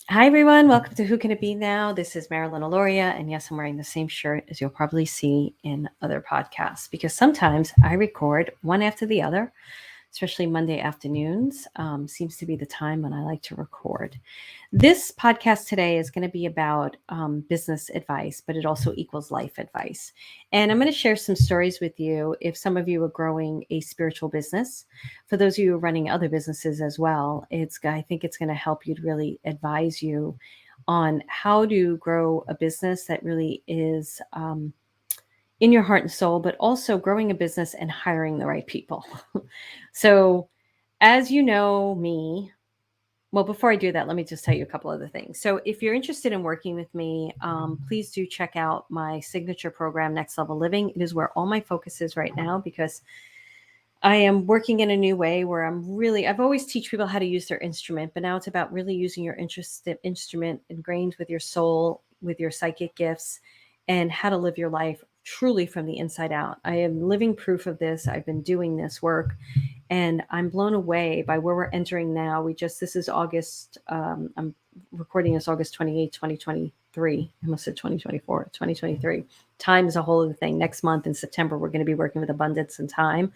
Hi, everyone. Welcome to Who Can It Be Now? This is Marilyn Aloria. And yes, I'm wearing the same shirt as you'll probably see in other podcasts because sometimes I record one after the other, especially Monday afternoons. Seems to be the time when I like to record. This podcast today is going to be about business advice, but it also equals life advice. And I'm going to share some stories with you if some of you are growing a spiritual business. For those of you who are running other businesses as well, I think it's going to help you to really advise you on how to grow a business that really is in your heart and soul, but also growing a business and hiring the right people. So, as you know me, well, before I do that, let me just tell you a couple other things. So, if you're interested in working with me, please do check out my signature program, Next Level Living. It is where all my focus is right now because I am working in a new way where I've always teach people how to use their instrument, but now it's about really using your instrument ingrained with your soul, with your psychic gifts, and how to live your life truly from the inside out. I am living proof of this. I've been doing this work and I'm blown away by where we're entering now. This is August, I'm recording this August 28th, 2023. I almost said 2024, 2023. Time is a whole other thing. Next month in September, we're going to be working with abundance and time.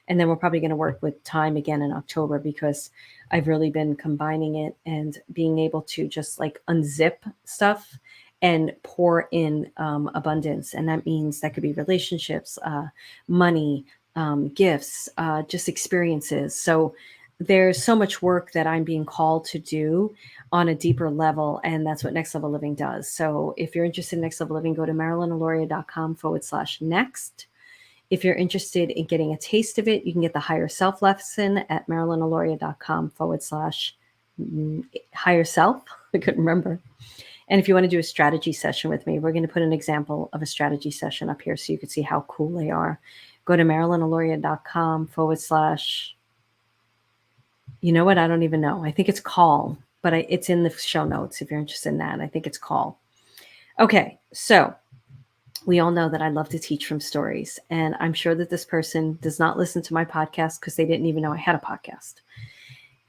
And then we're probably going to work with time again in October because I've really been combining it and being able to just like unzip stuff and pour in abundance. And that means that could be relationships, money, gifts, just experiences. So there's so much work that I'm being called to do on a deeper level. And that's what Next Level Living does. So if you're interested in Next Level Living, go to marilynaloria.com/next. If you're interested in getting a taste of it, you can get the higher self lesson at marilynaloria.com/higher self. I couldn't remember. And if you want to do a strategy session with me, we're going to put an example of a strategy session up here so you can see how cool they are. Go to marilynaloria.com/, you know what? I don't even know. I think it's call, but it's in the show notes if you're interested in that. I think it's call. Okay, so we all know that I love to teach from stories. And I'm sure that this person does not listen to my podcast because they didn't even know I had a podcast.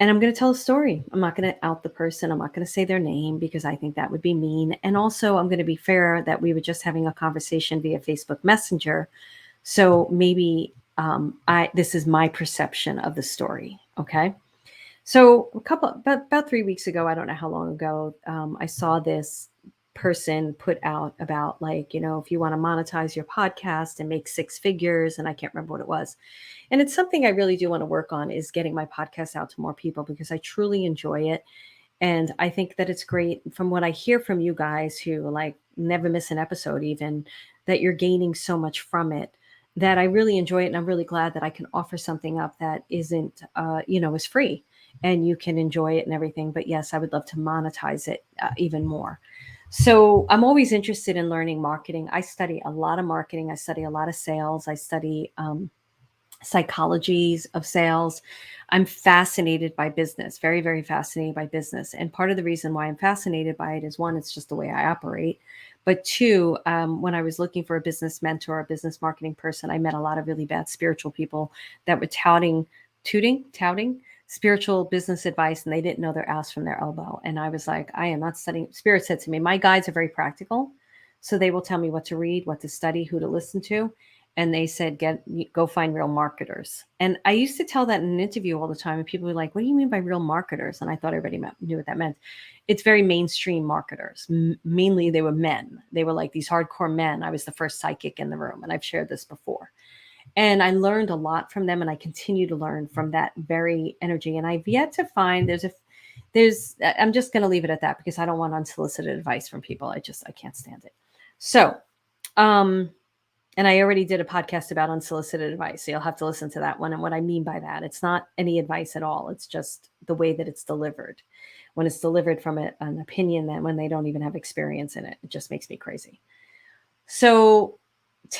And I'm going to tell a story. I'm not going to out the person. I'm not going to say their name because I think that would be mean. And also, I'm going to be fair that we were just having a conversation via Facebook Messenger. So maybe this is my perception of the story. Okay. So about 3 weeks ago, I don't know how long ago, I saw this person put out about like, if you want to monetize your podcast and make six figures, and I can't remember what it was. And it's something I really do want to work on is getting my podcast out to more people because I truly enjoy it. And I think that it's great from what I hear from you guys who like never miss an episode, even that you're gaining so much from it that I really enjoy it. And I'm really glad that I can offer something up that isn't, is free and you can enjoy it and everything. But yes, I would love to monetize it even more. So I'm always interested in learning marketing. I study a lot of marketing. I study a lot of sales. I study psychologies of sales. I'm fascinated by business, very, very fascinated by business. And part of the reason why I'm fascinated by it is one, it's just the way I operate. But two, when I was looking for a business mentor, a business marketing person, I met a lot of really bad spiritual people that were touting spiritual business advice, and they didn't know their ass from their elbow. And I was like, I am not studying. Spirit said to me, my guides are very practical. So they will tell me what to read, what to study, who to listen to. And they said, go find real marketers. And I used to tell that in an interview all the time. And people were like, what do you mean by real marketers? And I thought everybody knew what that meant. It's very mainstream marketers. Mainly they were men. They were like these hardcore men. I was the first psychic in the room. And I've shared this before. And I learned a lot from them. And I continue to learn from that very energy. And I've yet to find I'm just going to leave it at that because I don't want unsolicited advice from people. I can't stand it. So, and I already did a podcast about unsolicited advice. So you'll have to listen to that one. And what I mean by that, it's not any advice at all. It's just the way that it's delivered. When it's delivered from an opinion that when they don't even have experience in it, it just makes me crazy. So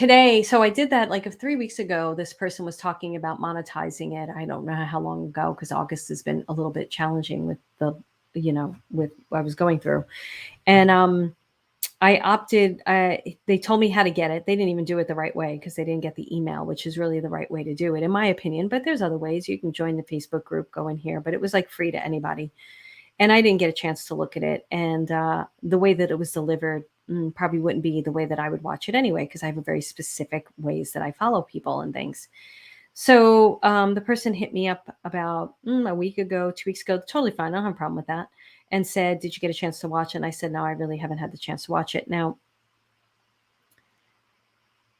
I did that like 3 weeks ago. This person was talking about monetizing it. I don't know how long ago because August has been a little bit challenging with with what I was going through. And I opted, they told me how to get it. They didn't even do it the right way because they didn't get the email, which is really the right way to do it, in my opinion. But there's other ways. You can join the Facebook group, go in here, but it was like free to anybody. And I didn't get a chance to look at it. And the way that it was delivered probably wouldn't be the way that I would watch it anyway, because I have a very specific ways that I follow people and things. So the person hit me up about a week ago, 2 weeks ago, totally fine. I don't have a problem with that. And said, "Did you get a chance to watch it?" And I said, "No, I really haven't had the chance to watch it." Now,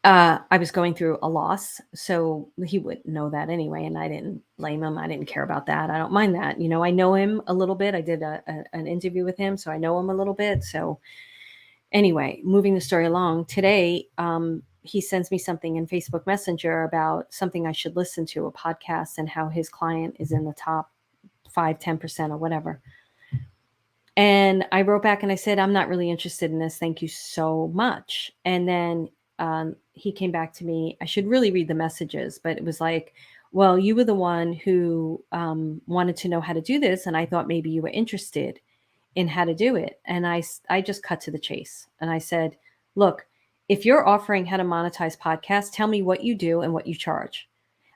I was going through a loss, so he wouldn't know that anyway, and I didn't blame him. I didn't care about that. I don't mind that. I know him a little bit. I did an interview with him, so I know him a little bit. So anyway, moving the story along, today he sends me something in Facebook Messenger about something I should listen to, a podcast, and how his client is in the top 5, 10% or whatever. And I wrote back and I said, "I'm not really interested in this. Thank you so much." And then he came back to me. I should really read the messages, but it was like, "Well, you were the one who wanted to know how to do this. And I thought maybe you were interested in how to do it." And I just cut to the chase. And I said, "Look, if you're offering how to monetize podcasts, tell me what you do and what you charge."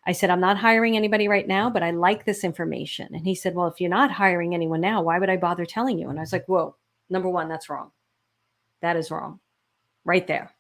I said, "I'm not hiring anybody right now, but I like this information." And he said, "Well, if you're not hiring anyone now, why would I bother telling you?" And I was like, "Whoa, number one, that's wrong. That is wrong right there."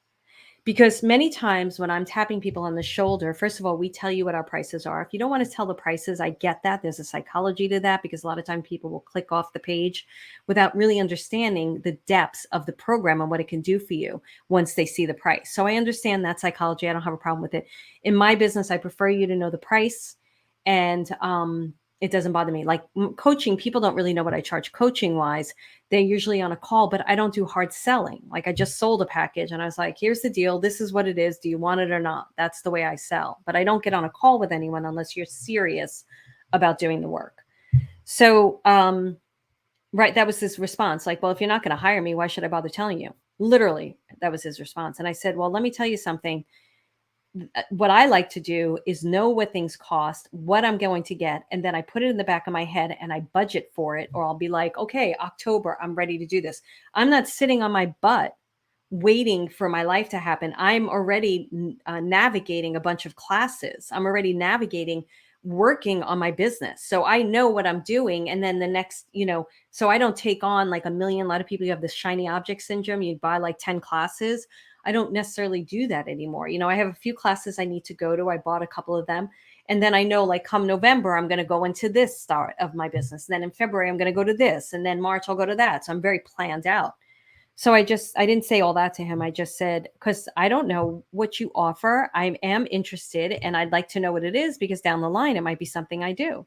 Because many times when I'm tapping people on the shoulder, first of all, we tell you what our prices are. If you don't want to tell the prices, I get that. There's a psychology to that, because a lot of time people will click off the page without really understanding the depths of the program and what it can do for you once they see the price. So I understand that psychology. I don't have a problem with it. In my business, I prefer you to know the price, and it doesn't bother me. Like coaching, people don't really know what I charge coaching wise. They're usually on a call, but I don't do hard selling. Like I just sold a package and I was like, "Here's the deal. This is what it is. Do you want it or not?" That's the way I sell. But I don't get on a call with anyone unless you're serious about doing the work. So, right, that was his response. Like, "Well, if you're not going to hire me, why should I bother telling you?" Literally, that was his response. And I said, "Well, let me tell you something. What I like to do is know what things cost, what I'm going to get, and then I put it in the back of my head and I budget for it, or I'll be like, okay, October, I'm ready to do this." I'm not sitting on my butt waiting for my life to happen. I'm already navigating a bunch of classes. I'm already navigating working on my business. So I know what I'm doing. And then the next, so I don't take on like a million. A lot of people, you have this shiny object syndrome. You buy like 10 classes. I don't necessarily do that anymore. I have a few classes I need to go to. I bought a couple of them. And then I know like come November, I'm going to go into this start of my business. And then in February, I'm going to go to this. And then March, I'll go to that. So I'm very planned out. So I didn't say all that to him. I just said, because I don't know what you offer. I am interested and I'd like to know what it is, because down the line, it might be something I do.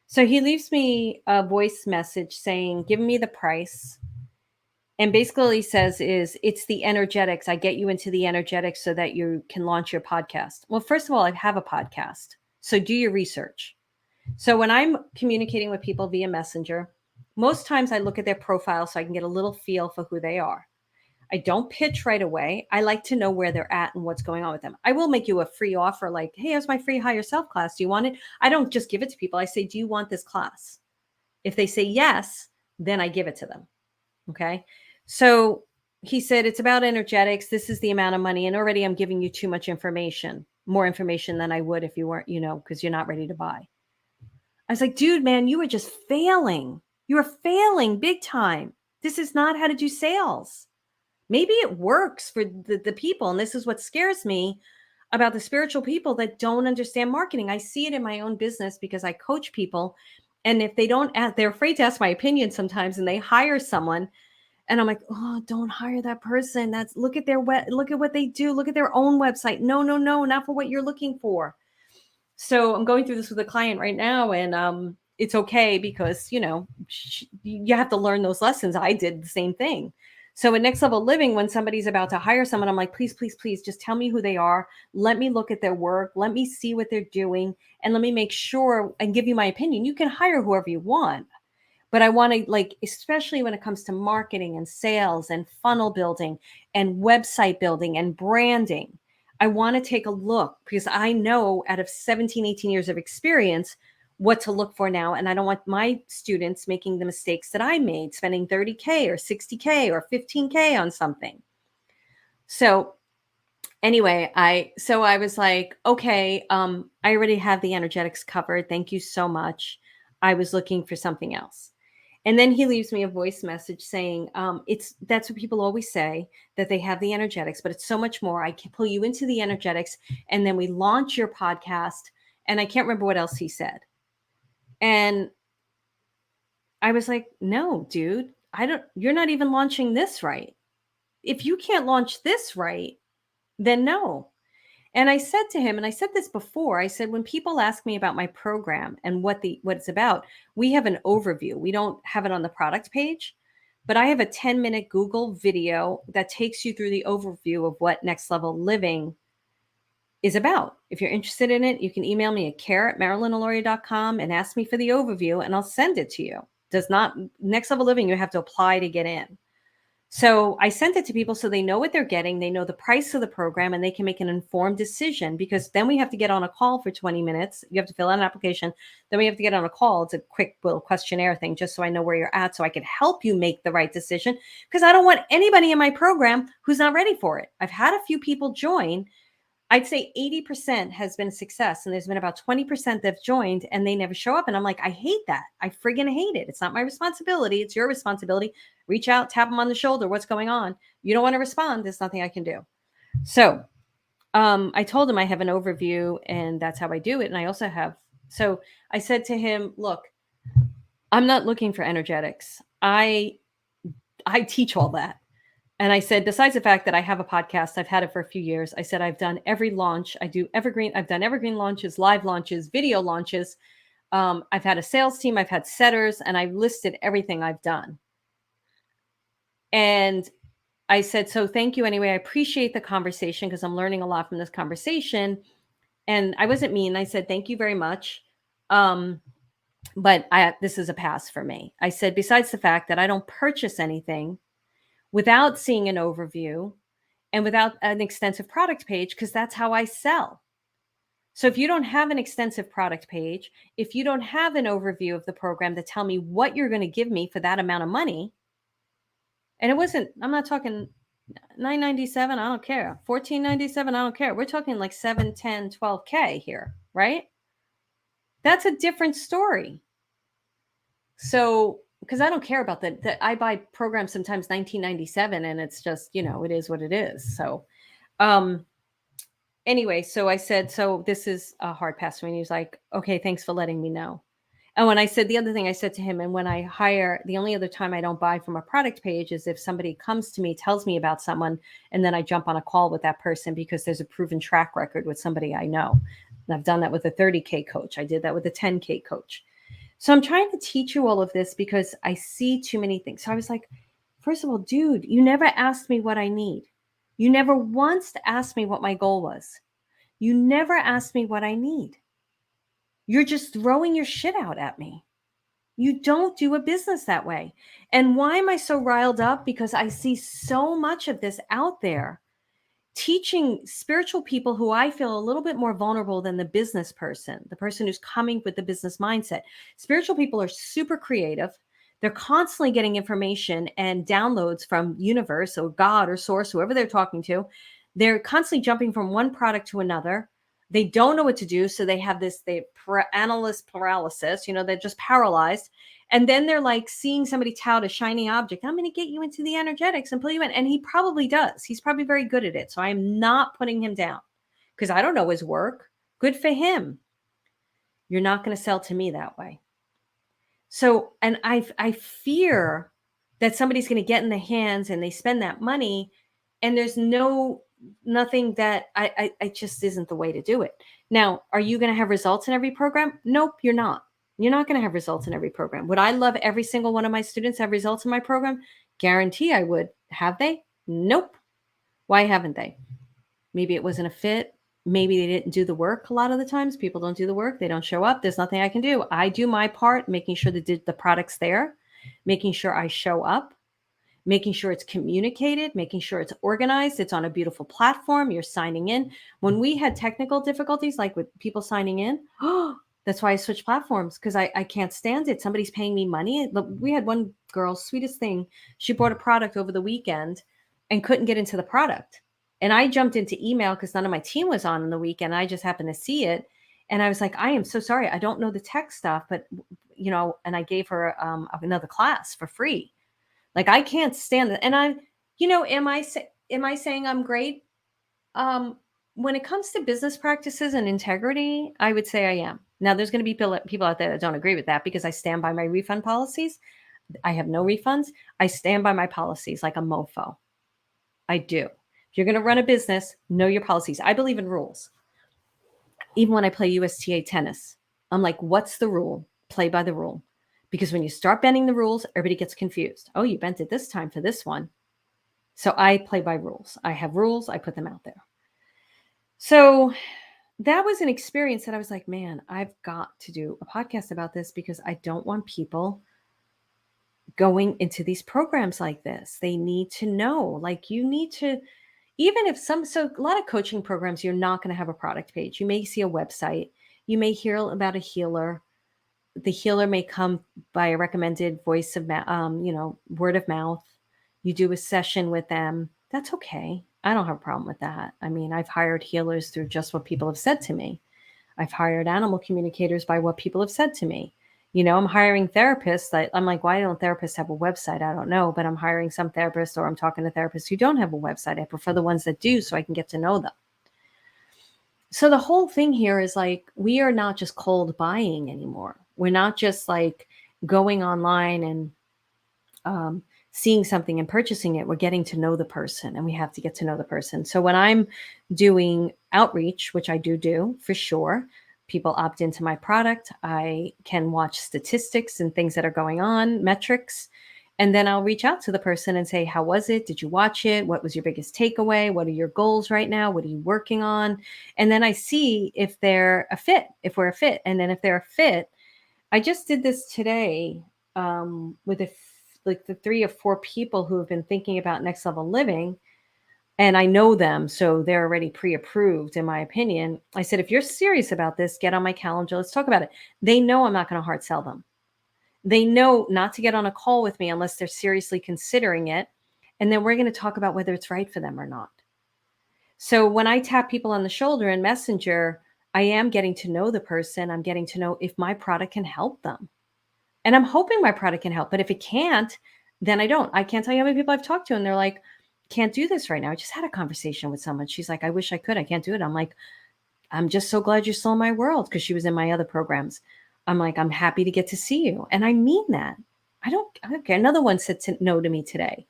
So he leaves me a voice message saying, "Give me the price." And basically says is, "It's the energetics. I get you into the energetics so that you can launch your podcast." Well, first of all, I have a podcast. So do your research. So when I'm communicating with people via Messenger, most times I look at their profile so I can get a little feel for who they are. I don't pitch right away. I like to know where they're at and what's going on with them. I will make you a free offer like, "Hey, here's my free higher self class. Do you want it?" I don't just give it to people. I say, "Do you want this class?" If they say yes, then I give it to them. Okay. So he said, "It's about energetics. This is the amount of money." And already I'm giving you too much information, more information than I would if you weren't, because you're not ready to buy. I was like, "Dude, man, you are just failing. You are failing big time. This is not how to do sales." Maybe it works for the people. And this is what scares me about the spiritual people that don't understand marketing. I see it in my own business because I coach people. And if they don't ask, they're afraid to ask my opinion sometimes, and they hire someone. And I'm like, "Oh, don't hire that person. Look at look at what they do. Look at their own website. No, no, no, not for what you're looking for." So I'm going through this with a client right now, and it's okay because you have to learn those lessons. I did the same thing. So in Next Level Living, when somebody's about to hire someone, I'm like, "Please, please, please, just tell me who they are. Let me look at their work. Let me see what they're doing, and let me make sure and give you my opinion. You can hire whoever you want, but I want to, like, especially when it comes to marketing and sales and funnel building and website building and branding, I want to take a look, because I know out of 17, 18 years of experience what to look for now. And I don't want my students making the mistakes that I made, spending 30K or 60K or 15K on something. So anyway, I was like, okay, I already have the energetics covered. Thank you so much. I was looking for something else. And then he leaves me a voice message saying, that's what people always say, that they have the energetics, but it's so much more. I can pull you into the energetics, and then we launch your podcast. And I can't remember what else he said. And I was like, no, dude, you're not even launching this right. If you can't launch this right, then no. And I said to him, and I said this before, I said, when people ask me about my program and what it's about, we have an overview. We don't have it on the product page, but I have a 10-minute Google video that takes you through the overview of what Next Level Living is about. If you're interested in it, you can email me at care@marilynaloria.com and ask me for the overview, and I'll send it to you. Does not Next Level Living, you have to apply to get in. So I sent it to people so they know what they're getting. They know the price of the program, and they can make an informed decision, because then we have to get on a call for 20 minutes. You have to fill out an application. Then we have to get on a call. It's a quick little questionnaire thing, just so I know where you're at, so I can help you make the right decision, because I don't want anybody in my program who's not ready for it. I've had a few people join. I'd say 80% has been a success, and there's been about 20% that've joined and they never show up. And I'm like, I hate that. I friggin' hate it. It's not my responsibility. It's your responsibility. Reach out, tap them on the shoulder. What's going on? You don't want to respond. There's nothing I can do. So I told him I have an overview, and that's how I do it. And I also have, so I said to him, look, I'm not looking for energetics. I teach all that. And I said, besides the fact that I have a podcast, I've had it for a few years. I said, I've done every launch. I've done evergreen launches, live launches, video launches. I've had a sales team. I've had setters, and I've listed everything I've done. And I said, so thank you anyway. I appreciate the conversation, because I'm learning a lot from this conversation. And I wasn't mean. I said, thank you very much. But this is a pass for me. I said, besides the fact that I don't purchase anything without seeing an overview and without an extensive product page, because that's how I sell. So if you don't have an extensive product page, if you don't have an overview of the program to tell me what you're going to give me for that amount of money, and I'm not talking $9.97, I don't care. $14.97, I don't care. We're talking like 7, 10, 12K here, right? That's a different story. So, because I don't care about that. I buy programs sometimes $19.97, and it's just, it is what it is. So, anyway, so I said, so this is a hard pass for me. And he was like, okay, thanks for letting me know. And when I said, the other thing I said to him, and when I hire, the only other time I don't buy from a product page is if somebody comes to me, tells me about someone, and then I jump on a call with that person because there's a proven track record with somebody I know. And I've done that with a 30K coach. I did that with a 10K coach. So I'm trying to teach you all of this because I see too many things. So I was like, first of all, dude, you never asked me what I need. You never once asked me what my goal was. You never asked me what I need. You're just throwing your shit out at me. You don't do a business that way. And why am I so riled up? Because I see so much of this out there, teaching spiritual people who I feel a little bit more vulnerable than the business person, the person who's coming with the business mindset. Spiritual people are super creative. They're constantly getting information and downloads from universe or God or source, whoever they're talking to. They're constantly jumping from one product to another. They don't know what to do. So they have analyst paralysis, they're just paralyzed. And then they're like seeing somebody tout a shiny object. I'm going to get you into the energetics and pull you in. And he probably does. He's probably very good at it. So I'm not putting him down because I don't know his work. Good for him. You're not going to sell to me that way. So, and I fear that somebody's going to get in the hands and they spend that money and there's nothing that I just isn't the way to do it. Now, are you going to have results in every program? Nope, you're not. You're not going to have results in every program. Would I love every single one of my students have results in my program? Guarantee I would. Have they? Nope. Why haven't they? Maybe it wasn't a fit. Maybe they didn't do the work. A lot of the times people don't do the work. They don't show up. There's nothing I can do. I do my part, making sure that the product's there, making sure I show up, making sure it's communicated, making sure it's organized, it's on a beautiful platform, you're signing in. When we had technical difficulties, like with people signing in, that's why I switched platforms, because I can't stand it. Somebody's paying me money. We had one girl, sweetest thing, she bought a product over the weekend and couldn't get into the product. And I jumped into email because none of my team was on the weekend. I just happened to see it. And I was like, I am so sorry. I don't know the tech stuff, but and I gave her another class for free. Like, I can't stand it. And am I saying I'm great? When it comes to business practices and integrity, I would say I am. Now, there's going to be people out there that don't agree with that because I stand by my refund policies. I have no refunds. I stand by my policies like a mofo. I do. If you're going to run a business, know your policies. I believe in rules. Even when I play USTA tennis, I'm like, what's the rule? Play by the rule. Because when you start bending the rules, everybody gets confused. Oh, you bent it this time for this one. So I play by rules. I have rules. I put them out there. So that was an experience that I was like, man, I've got to do a podcast about this because I don't want people going into these programs like this. They need to know, like, you need to, even if so a lot of coaching programs, you're not going to have a product page. You may see a website. You may hear about a healer. The healer may come by a recommended voice of, word of mouth. You do a session with them. That's okay. I don't have a problem with that. I mean, I've hired healers through just what people have said to me. I've hired animal communicators by what people have said to me. I'm hiring therapists. I'm like, why don't therapists have a website? I don't know, but I'm hiring some therapists, or I'm talking to therapists who don't have a website. I prefer the ones that do so I can get to know them. So the whole thing here is like, we are not just cold buying anymore. We're not just like going online and seeing something and purchasing it. We're getting to know the person, and we have to get to know the person. So when I'm doing outreach, which I do for sure, people opt into my product. I can watch statistics and things that are going on, metrics, and then I'll reach out to the person and say, how was it? Did you watch it? What was your biggest takeaway? What are your goals right now? What are you working on? And then I see if they're a fit, if we're a fit. And then if they're a fit, I just did this today with like the 3 or 4 people who have been thinking about next level living, and I know them, so they're already pre-approved, in my opinion. I said, if you're serious about this, get on my calendar. Let's talk about it. They know I'm not going to hard sell them. They know not to get on a call with me unless they're seriously considering it. And then we're going to talk about whether it's right for them or not. So when I tap people on the shoulder in Messenger, I am getting to know the person. I'm getting to know if my product can help them. And I'm hoping my product can help. But if it can't, then I don't. I can't tell you how many people I've talked to, and they're like, can't do this right now. I just had a conversation with someone. She's like, I wish I could. I can't do it. I'm like, I'm just so glad you're still in my world, because she was in my other programs. I'm like, I'm happy to get to see you. And I mean that. I don't care. Another one said no to me today.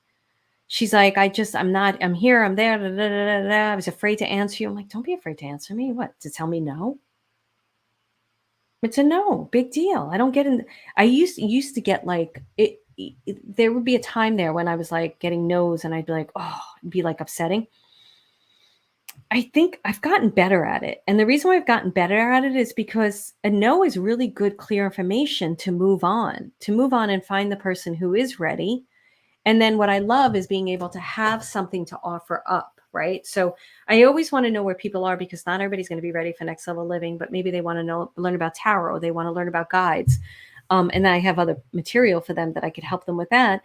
She's like, I'm here, I'm there. Da, da, da, da, da. I was afraid to answer you. I'm like, don't be afraid to answer me. What? To tell me no? It's a no, big deal. I don't get in. I used to get like it. There would be a time there when I was like getting no's, and I'd be like, oh, it'd be like upsetting. I think I've gotten better at it. And the reason why I've gotten better at it is because a no is really good, clear information to move on and find the person who is ready. And then what I love is being able to have something to offer up, right? So I always want to know where people are, because not everybody's going to be ready for next level living, but maybe they want to learn about tarot, they want to learn about guides. And then I have other material for them that I could help them with that.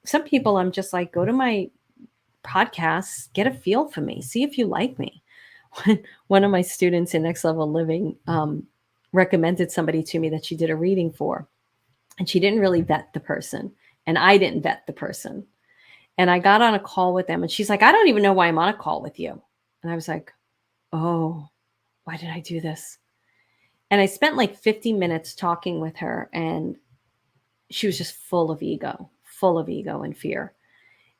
Some people, I'm just like, go to my podcasts, get a feel for me, see if you like me. One of my students in Next Level Living recommended somebody to me that she did a reading for, and she didn't really vet the person, and I didn't vet the person. And I got on a call with them, and she's like, I don't even know why I'm on a call with you. And I was like, oh, why did I do this? And I spent like 50 minutes talking with her, and she was just full of ego and fear,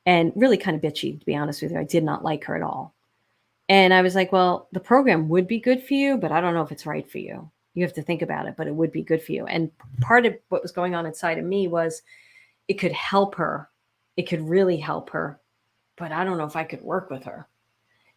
and really kind of bitchy, to be honest with you. I did not like her at all. And I was like, well, the program would be good for you, but I don't know if it's right for you. You have to think about it, but it would be good for you. And part of what was going on inside of me was it could help her. It could really help her, but I don't know if I could work with her.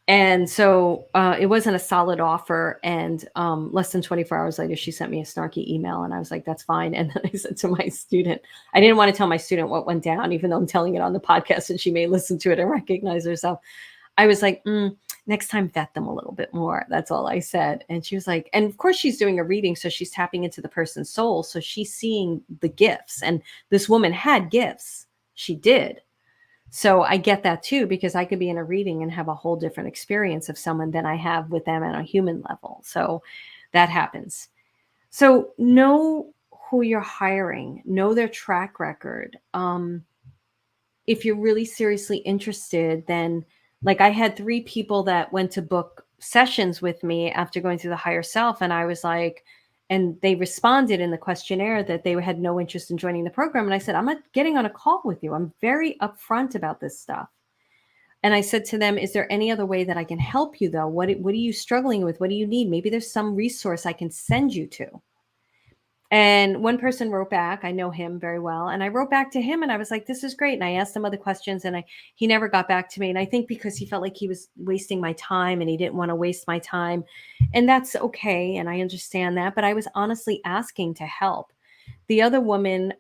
And so it wasn't a solid offer. And less than 24 hours later, she sent me a snarky email, and I was like, that's fine. And then I said to my student, I didn't want to tell my student what went down, even though I'm telling it on the podcast and she may listen to it and recognize herself. I was like, next time, vet them a little bit more. That's all I said. And she was like, and of course she's doing a reading, so she's tapping into the person's soul. So she's seeing the gifts, and this woman had gifts. She did. So I get that too, because I could be in a reading and have a whole different experience of someone than I have with them on a human level. So that happens. So know who you're hiring, know their track record. If you're really seriously interested, then like I had 3 people that went to book sessions with me after going through the higher self. And I was like, and they responded in the questionnaire that they had no interest in joining the program. And I said, I'm not getting on a call with you. I'm very upfront about this stuff. And I said to them, is there any other way that I can help you though? What are you struggling with? What do you need? Maybe there's some resource I can send you to. And one person wrote back, I know him very well. And I wrote back to him and I was like, this is great. And I asked him other questions and he never got back to me. And I think because he felt like he was wasting my time and he didn't want to waste my time. And that's okay. And I understand that. But I was honestly asking to help. The other woman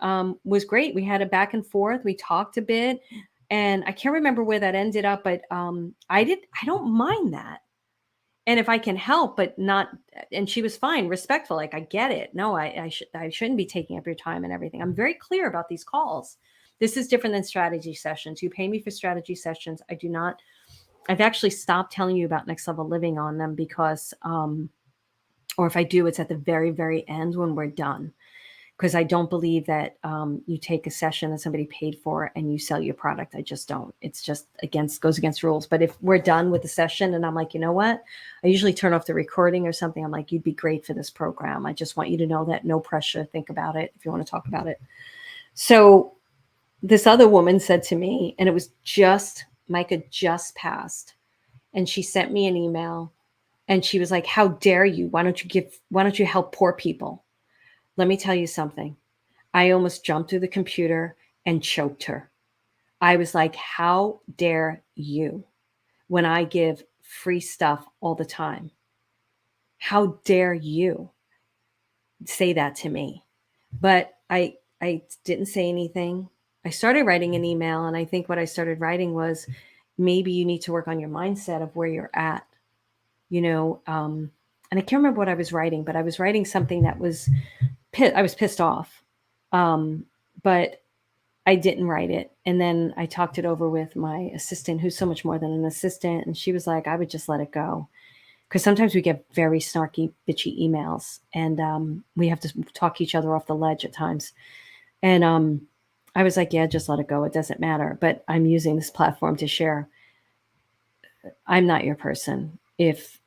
was great. We had a back and forth. We talked a bit. And I can't remember where that ended up, but I don't mind that. And if I can help, but not, and she was fine, respectful, like I get it. No, I shouldn't be taking up your time and everything. I'm very clear about these calls. This is different than strategy sessions. You pay me for strategy sessions. I do not. I've actually stopped telling you about next level living on them because, or if I do, it's at the very, very end when we're done. Because I don't believe that you take a session that somebody paid for and you sell your product. I just don't. It's just goes against rules. But if we're done with the session and I'm like, you know what? I usually turn off the recording or something. I'm like, you'd be great for this program. I just want you to know that, no pressure. Think about it if you want to talk about it. So this other woman said to me, and it was just, Micah just passed. And she sent me an email and she was like, how dare you? Why don't you help poor people? Let me tell you something. I almost jumped through the computer and choked her. I was like, how dare you when I give free stuff all the time? How dare you say that to me? But I didn't say anything. I started writing an email, and I think what I started writing was, maybe you need to work on your mindset of where you're at, and I can't remember what I was writing, but I was writing something that was, I was pissed off. But I didn't write it. And then I talked it over with my assistant, who's so much more than an assistant. And she was like, I would just let it go. Because sometimes we get very snarky, bitchy emails and we have to talk each other off the ledge at times. And I was like, yeah, just let it go. It doesn't matter. But I'm using this platform to share. I'm not your person. If,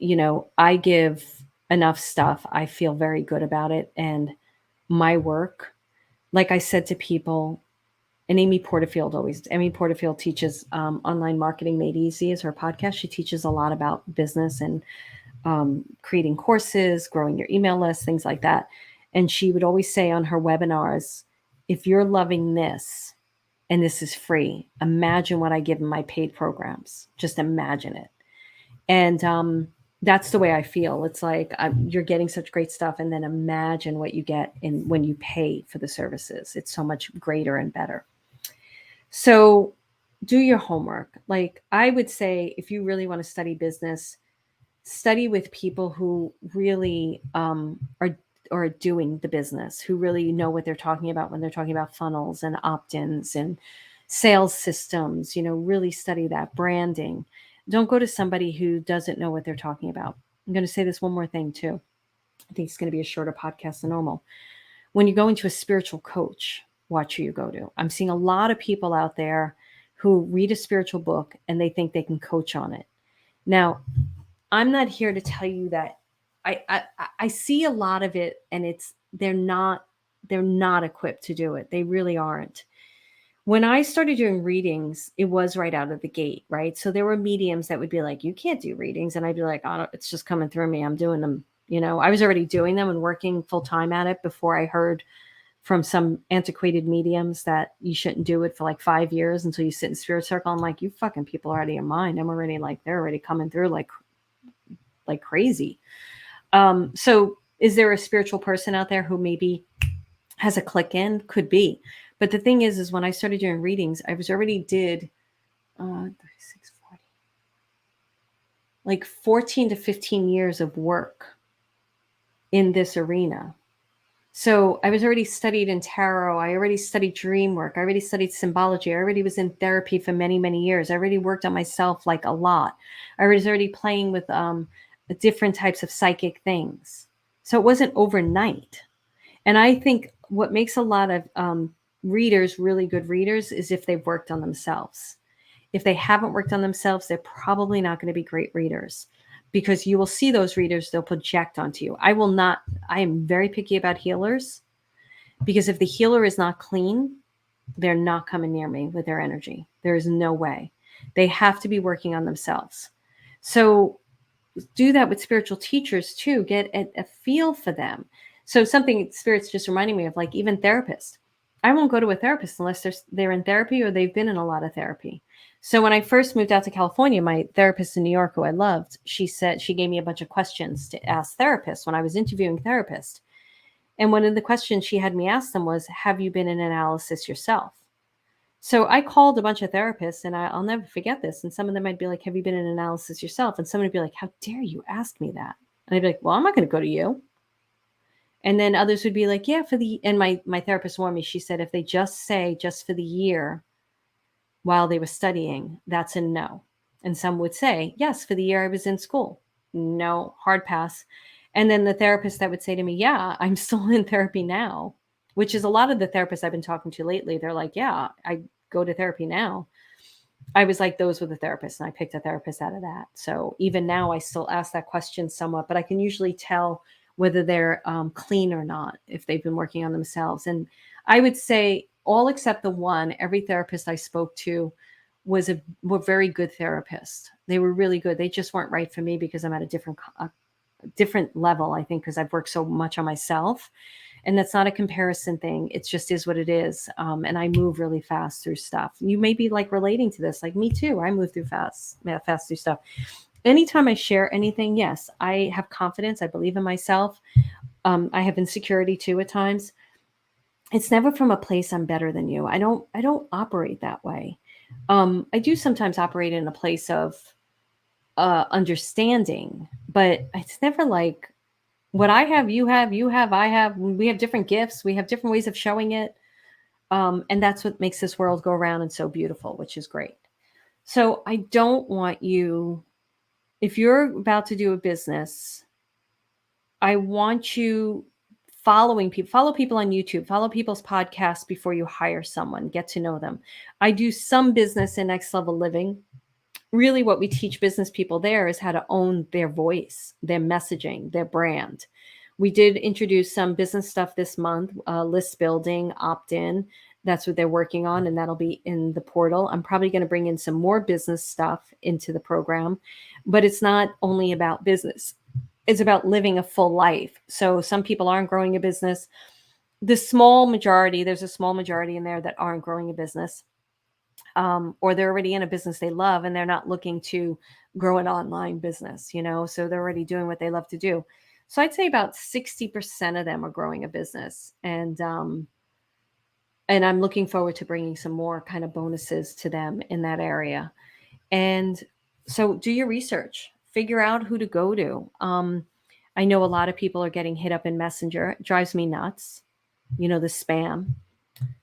I give enough stuff, I feel very good about it. And my work, like I said to people, and Amy Porterfield teaches Online Marketing Made Easy as her podcast. She teaches a lot about business and creating courses, growing your email list, things like that. And she would always say on her webinars, if you're loving this and this is free, imagine what I give in my paid programs. Just imagine it. And that's the way I feel. It's like you're getting such great stuff, and then imagine what you get when you pay for the services. It's so much greater and better. So do your homework. Like I would say, if you really want to study business, study with people who really are doing the business, who really know what they're talking about when they're talking about funnels and opt-ins and sales systems. Really study that. Branding. Don't go to somebody who doesn't know what they're talking about. I'm going to say this one more thing too. I think it's going to be a shorter podcast than normal. When you go into a spiritual coach, watch who you go to. I'm seeing a lot of people out there who read a spiritual book and they think they can coach on it. Now, I'm not here to tell you that I see a lot of it, and they're not equipped to do it. They really aren't. When I started doing readings, it was right out of the gate, right? So there were mediums that would be like, you can't do readings. And I'd be like, oh, it's just coming through me. I'm doing them. I was already doing them and working full time at it before I heard from some antiquated mediums that you shouldn't do it for like 5 years until you sit in spirit circle. I'm like, you fucking people are out of your mind. I'm already like, they're already coming through like crazy. So is there a spiritual person out there who maybe has a click in? Could be. But the thing is when I started doing readings, I was already did 640, like 14 to 15 years of work in this arena. So I was already studied in tarot. I already studied dream work. I already studied symbology. I already was in therapy for many, many years. I already worked on myself like a lot. I was already playing with different types of psychic things. So it wasn't overnight. And I think what makes a lot of readers really good readers is if they've worked on themselves. If they haven't worked on themselves, they're probably not going to be great readers, because you will see those readers, they'll project onto you. I am very picky about healers, because if the healer is not clean, they're not coming near me with their energy. There is no way. They have to be working on themselves. So do that with spiritual teachers too. Get a feel for them. So something Spirit's just reminding me of, like even therapists. I won't go to a therapist unless they're in therapy or they've been in a lot of therapy. So when I first moved out to California, my therapist in New York, who I loved, she gave me a bunch of questions to ask therapists when I was interviewing therapists. And one of the questions she had me ask them was, have you been in analysis yourself? So I called a bunch of therapists, and I'll never forget this. And some of them I'd be like, have you been in analysis yourself? And someone would be like, how dare you ask me that? And I'd be like, well, I'm not going to go to you. And then others would be like, yeah, and my therapist warned me. She said, if they just say just for the year while they were studying, that's a no. And some would say, yes, for the year I was in school. No, hard pass. And then the therapist that would say to me, yeah, I'm still in therapy now, which is a lot of the therapists I've been talking to lately. They're like, yeah, I go to therapy now. I was like, those were the therapists, and I picked a therapist out of that. So even now I still ask that question somewhat, but I can usually tell whether they're clean or not, if they've been working on themselves. And I would say all except the one, every therapist I spoke to were very good therapists. They were really good. They just weren't right for me because I'm at a different level, I think, because I've worked so much on myself. And that's not a comparison thing. It just is what it is. And I move really fast through stuff. You may be like relating to this, like me too. I move through fast through stuff. Anytime I share anything, yes, I have confidence. I believe in myself. I have insecurity too at times. It's never from a place I'm better than you. I don't operate that way. I do sometimes operate in a place of understanding, but it's never like, what I have, you have, I have. We have different gifts. We have different ways of showing it. And that's what makes this world go around and so beautiful, which is great. So I don't want you, if you're about to do a business, I want you follow people on YouTube, follow people's podcasts before you hire someone, get to know them. I do some business in Next Level Living. Really what we teach business people there is how to own their voice, their messaging, their brand. We did introduce some business stuff this month, list building, opt-in. That's what they're working on, and that'll be in the portal. I'm probably going to bring in some more business stuff into the program, but it's not only about business. It's about living a full life. So some people aren't growing a business. There's a small majority in there that aren't growing a business. Or they're already in a business they love and they're not looking to grow an online business, so they're already doing what they love to do. So I'd say about 60% of them are growing a business. And I'm looking forward to bringing some more kind of bonuses to them in that area. And so do your research, figure out who to go to. I know a lot of people are getting hit up in Messenger. It drives me nuts. The spam.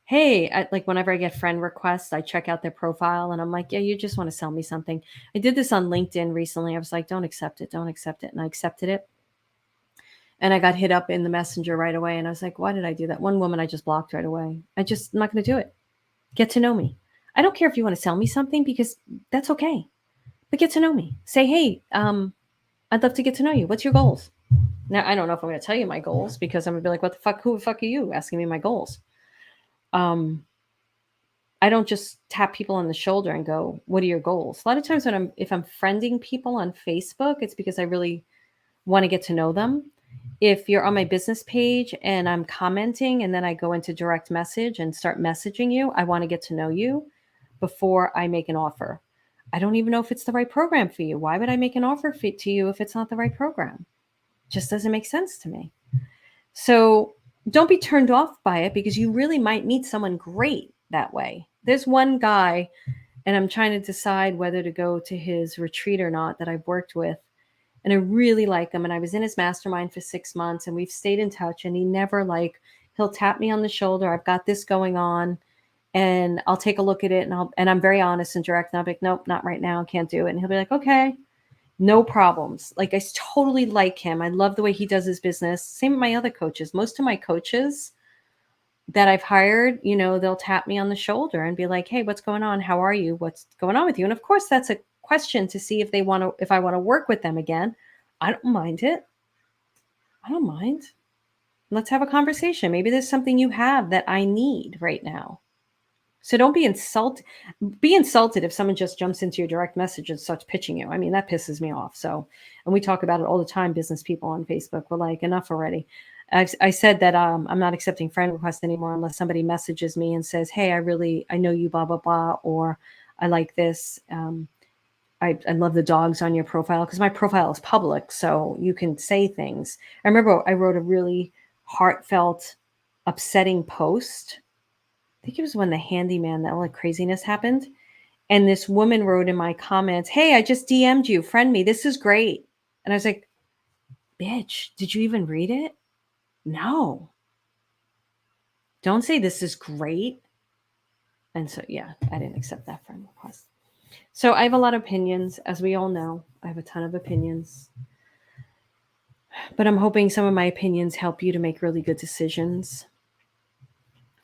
Hey, like whenever I get friend requests, I check out their profile and I'm like, yeah, you just want to sell me something. I did this on LinkedIn recently. I was like, don't accept it. And I accepted it. And I got hit up in the messenger right away. And I was like, why did I do that? One woman I just blocked right away. I'm not going to do it. Get to know me. I don't care if you want to sell me something, because that's okay. But get to know me. Say, hey, I'd love to get to know you. What's your goals? Now, I don't know if I'm going to tell you my goals, because I'm going to be like, what the fuck? Who the fuck are you asking me my goals? I don't just tap people on the shoulder and go, what are your goals? A lot of times if I'm friending people on Facebook, it's because I really want to get to know them. If you're on my business page and I'm commenting and then I go into direct message and start messaging you, I want to get to know you before I make an offer. I don't even know if it's the right program for you. Why would I make an offer to you if it's not the right program? It just doesn't make sense to me. So don't be turned off by it, because you really might meet someone great that way. There's one guy, and I'm trying to decide whether to go to his retreat or not, that I've worked with. And I really like him. And I was in his mastermind for 6 months, and we've stayed in touch. And he never he'll tap me on the shoulder. I've got this going on, and I'll take a look at it. And I'm very honest and direct. And I'll be like, nope, not right now. Can't do it. And he'll be like, okay, no problems. Like, I totally like him. I love the way he does his business. Same with my other coaches. Most of my coaches that I've hired, they'll tap me on the shoulder and be like, "Hey, what's going on? How are you? What's going on with you?" And of course, that's a question to see if I want to work with them again. I don't mind it. I don't mind. Let's have a conversation. Maybe there's something you have that I need right now. So don't be insulted. Be insulted if someone just jumps into your direct message and starts pitching you. I mean, that pisses me off. So, and we talk about it all the time. Business people on Facebook, we're like, enough already. I said that I'm not accepting friend requests anymore unless somebody messages me and says, "Hey, I know you, blah blah blah," or "I like this." I love the dogs on your profile, because my profile is public, so you can say things. I remember I wrote a really heartfelt, upsetting post. I think it was when the handyman, that all the craziness happened. And this woman wrote in my comments, "Hey, I just DM'd you, friend me. This is great." And I was like, "Bitch, did you even read it? No. Don't say this is great." And so, yeah, I didn't accept that friend request. So I have a lot of opinions, as we all know. I have a ton of opinions. But I'm hoping some of my opinions help you to make really good decisions.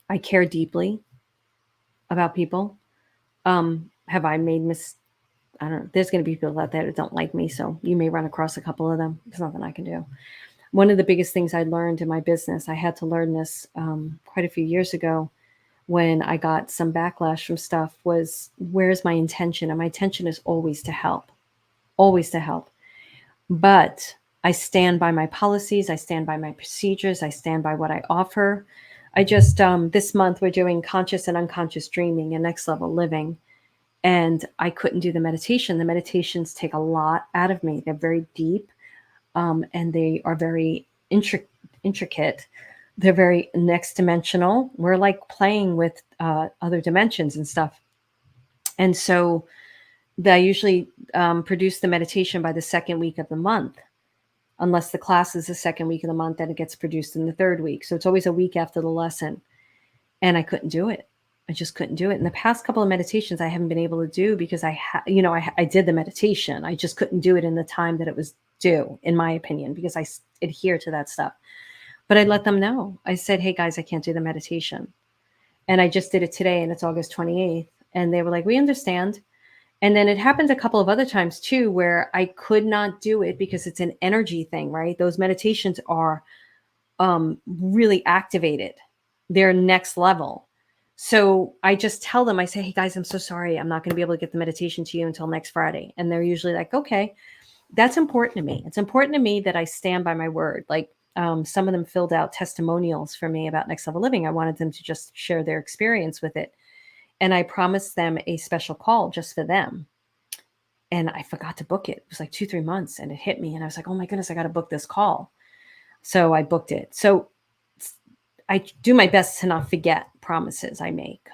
I care deeply about people. Have I made I don't know. There's going to be people out there that don't like me, so you may run across a couple of them. There's nothing I can do. One of the biggest things I learned in my business, I had to learn this quite a few years ago when I got some backlash from stuff, was where's my intention? And my intention is always to help, always to help. But I stand by my policies. I stand by my procedures. I stand by what I offer. I just, this month, we're doing conscious and unconscious dreaming and next level living. And I couldn't do the meditation. The meditations take a lot out of me. They're very deep, and they are very intricate. They're very next dimensional. We're like playing with other dimensions and stuff. And so I usually produce the meditation by the second week of the month. Unless the class is the second week of the month, then it gets produced in the third week. So it's always a week after the lesson. And I couldn't do it. I just couldn't do it. In the past couple of meditations, I haven't been able to do because I did the meditation. I just couldn't do it in the time that it was due, in my opinion, because I adhere to that stuff. But I let them know. I said, "Hey guys, I can't do the meditation." And I just did it today, and it's August 28th. And they were like, "We understand." And then it happened a couple of other times too, where I could not do it because it's an energy thing, right? Those meditations are really activated. They're next level. So I just tell them, I say, "Hey guys, I'm so sorry. I'm not going to be able to get the meditation to you until next Friday." And they're usually like, "Okay." That's important to me. It's important to me that I stand by my word. Like some of them filled out testimonials for me about next level living. I wanted them to just share their experience with it. And I promised them a special call just for them. And I forgot to book it. It was like 2, 3 months, and it hit me. And I was like, "Oh my goodness, I got to book this call." So I booked it. So I do my best to not forget promises I make.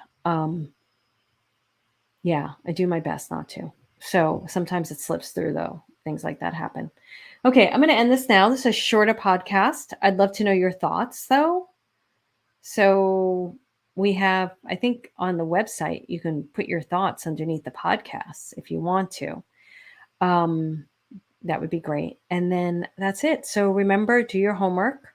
Yeah, I do my best not to. So sometimes it slips through, though. Things like that happen. Okay, I'm going to end this now. This is a shorter podcast. I'd love to know your thoughts, though. So we have, I think on the website, you can put your thoughts underneath the podcasts if you want to. That would be great. And then that's it. So remember, do your homework,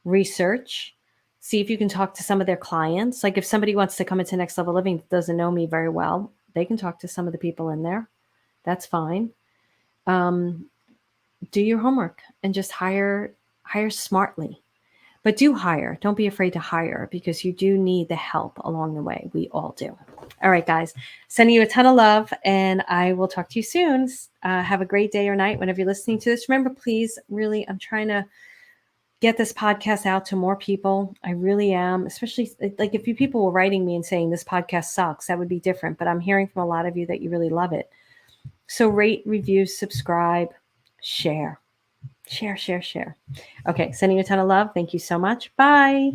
research, see if you can talk to some of their clients. Like if somebody wants to come into Next Level Living that doesn't know me very well, they can talk to some of the people in there. That's fine. Do your homework and just hire smartly. But do hire. Don't be afraid to hire, because you do need the help along the way. We all do. All right, guys. Sending you a ton of love, and I will talk to you soon. Have a great day or night whenever you're listening to this. Remember, please, really, I'm trying to get this podcast out to more people. I really am, especially like if you people were writing me and saying this podcast sucks, that would be different. But I'm hearing from a lot of you that you really love it. So rate, review, subscribe, share. Share. Okay, sending you a ton of love. Thank you so much. Bye.